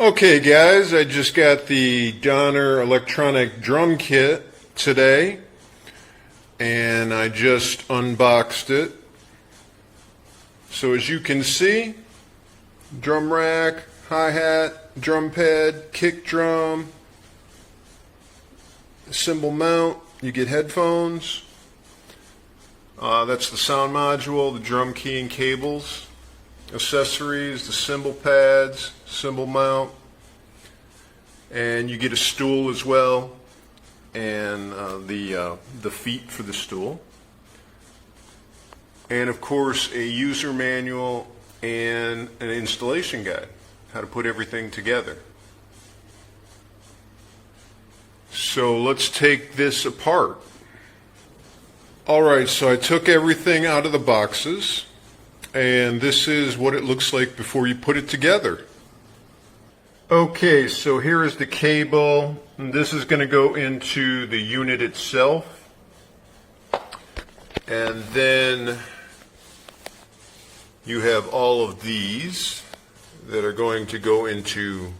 Okay guys, I just got the Donner electronic drum kit today and I just unboxed it. So as you can see, drum rack, hi-hat, drum pad, kick drum, cymbal mount, you get headphones, that's the sound module, the drum key and cables, accessories, the cymbal pads, cymbal mount, and you get a stool as well, and the feet for the stool, and of course a user manual and an installation guide, how to put everything together. So let's take this apart. Alright, so I took everything out of the boxes, and this is what it looks like before you put it together. Okay, so here is the cable, and this is going to go into the unit itself, and then you have all of these that are going to go into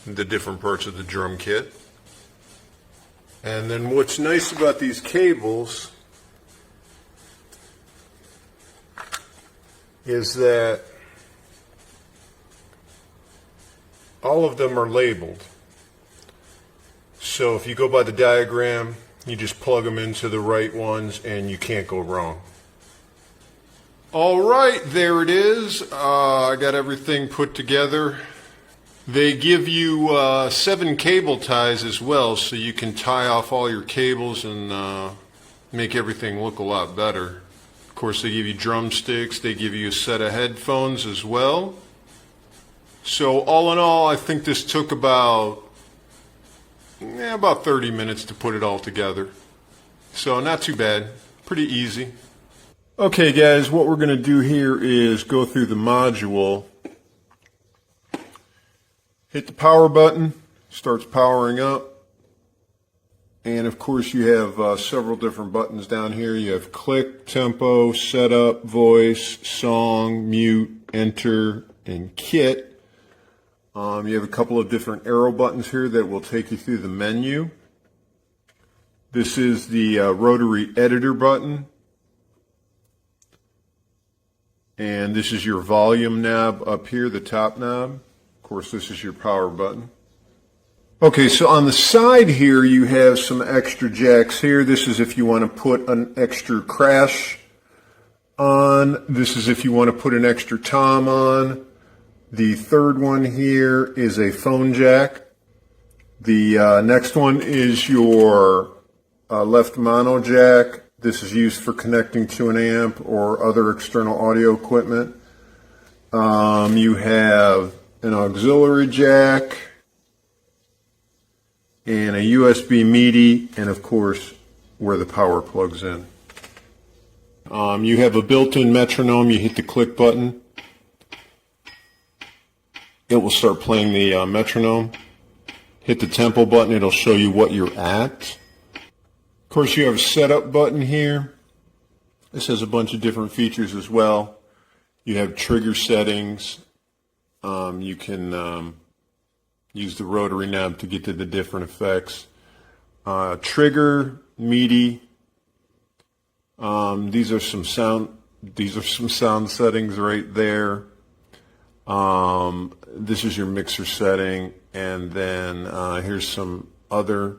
the different parts of the drum kit. And then what's nice about these cables is that all of them are labeled. So if you go by the diagram, you just plug them into the right ones and you can't go wrong. Alright, there it is. I got everything put together. They give you 7 cable ties as well, so you can tie off all your cables and make everything look a lot better. Of course, they give you drumsticks, they give you a set of headphones as well. So all in all, I think this took about 30 minutes to put it all together. So not too bad, pretty easy. Okay guys, what we're going to do here is go through the module. Hit the power button, starts powering up. And of course you have several different buttons down here. You have click, tempo, setup, voice, song, mute, enter, and kit. You have a couple of different arrow buttons here that will take you through the menu. This is the rotary editor button. And this is your volume knob up here, the top knob. Of course, this is your power button. Okay, so on the side here you have some extra jacks here. This is if you want to put an extra crash on. This is if you want to put an extra tom on. The third one here is a phone jack. The next one is your left mono jack. This is used for connecting to an amp or other external audio equipment. You have an auxiliary jack and a USB MIDI, and of course where the power plugs in. You have a built-in metronome. You hit the click button, it will start playing the metronome. Hit the tempo button, it'll show you what you're at. Of course you have a setup button here. This has a bunch of different features as well. You have trigger settings. You can use the rotary knob to get to the different effects. Trigger, MIDI. These are some sound settings right there. This is your mixer setting, and then here's some other.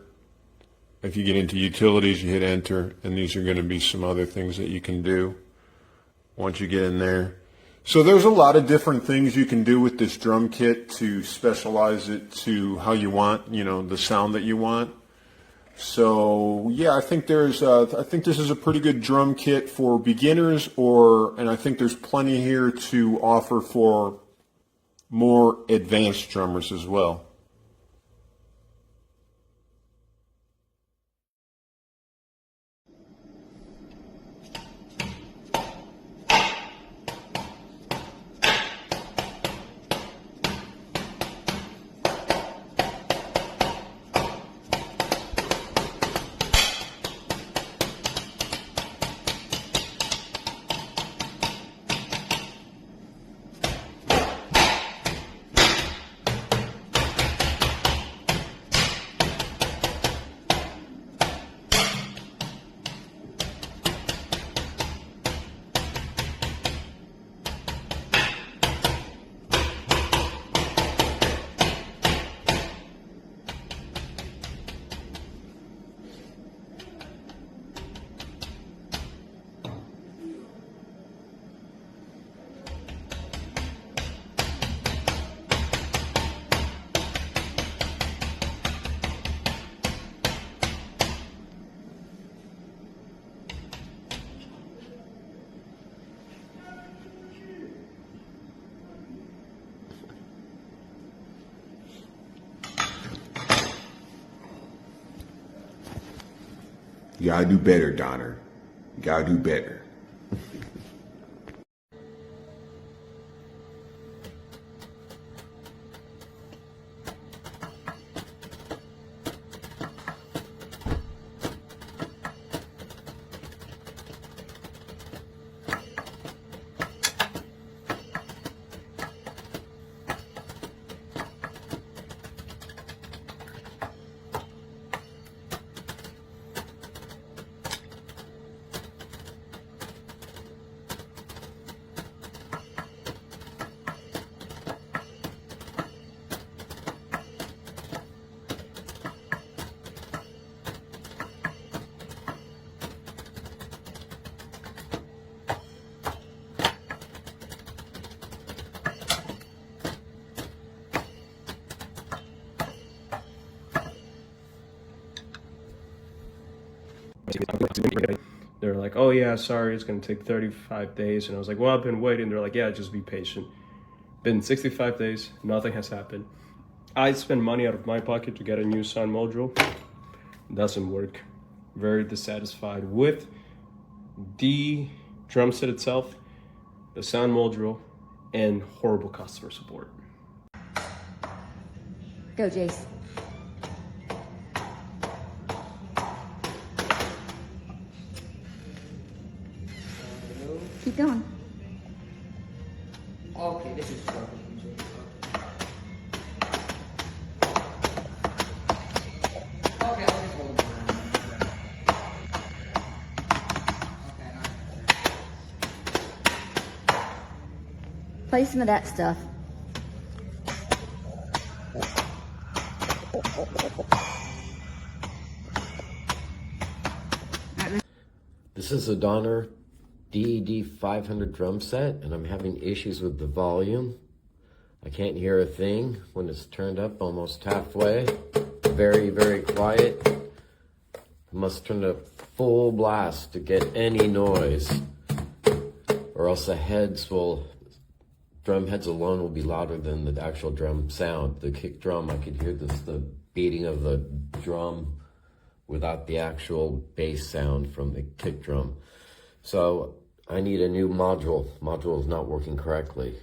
If you get into utilities, you hit enter, and these are going to be some other things that you can do once you get in there. So there's a lot of different things you can do with this drum kit to specialize it to how you want, the sound that you want. So yeah, I think this is a pretty good drum kit for beginners, and I think there's plenty here to offer for more advanced drummers as well. You gotta do better, Donner. You gotta do better. They're like, oh yeah, sorry, it's gonna take 35 days. And I was like, well, I've been waiting. They're like, yeah, just be patient. Been 65 days, nothing has happened. I spent money out of my pocket to get a new sound module. Doesn't work. Very dissatisfied with the drum set itself, the sound module, and horrible customer support. Go, Jace. Keep going. Okay, this is perfect. Okay, I'll just hold it. Play some of that stuff. This is a Donner DED 500 drum set, and I'm having issues with the volume. I can't hear a thing when it's turned up almost halfway. Very, very quiet. I must turn it up full blast to get any noise, or else drum heads alone will be louder than the actual drum sound. The kick drum, I could hear the beating of the drum without the actual bass sound from the kick drum. So I need a new module. Module is not working correctly.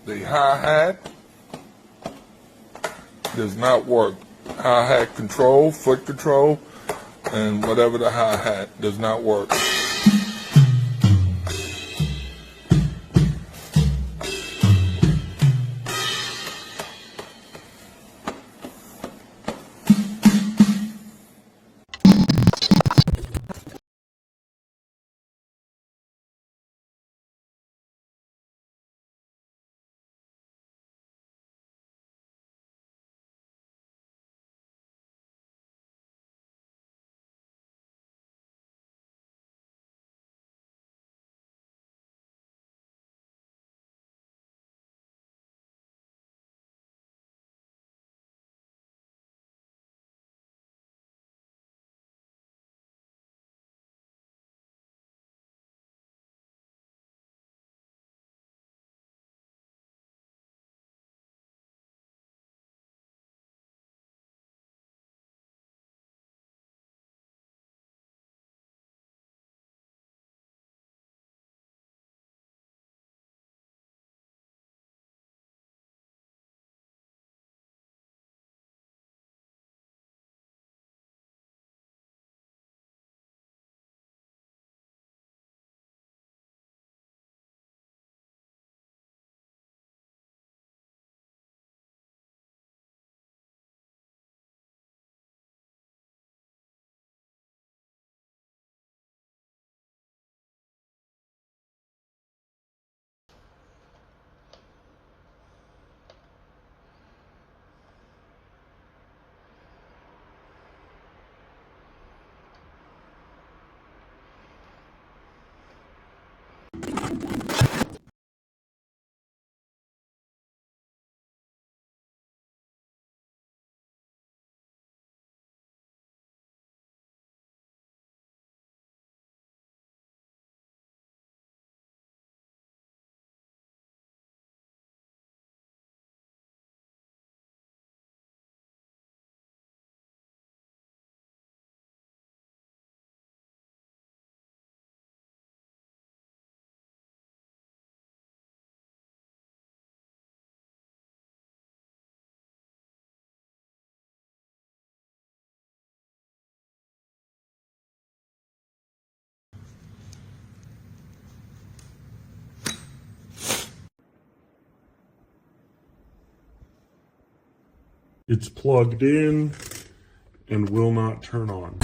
The hi-hat does not work. Hi-hat control, foot control, and whatever the hi-hat does not work. It's plugged in and will not turn on.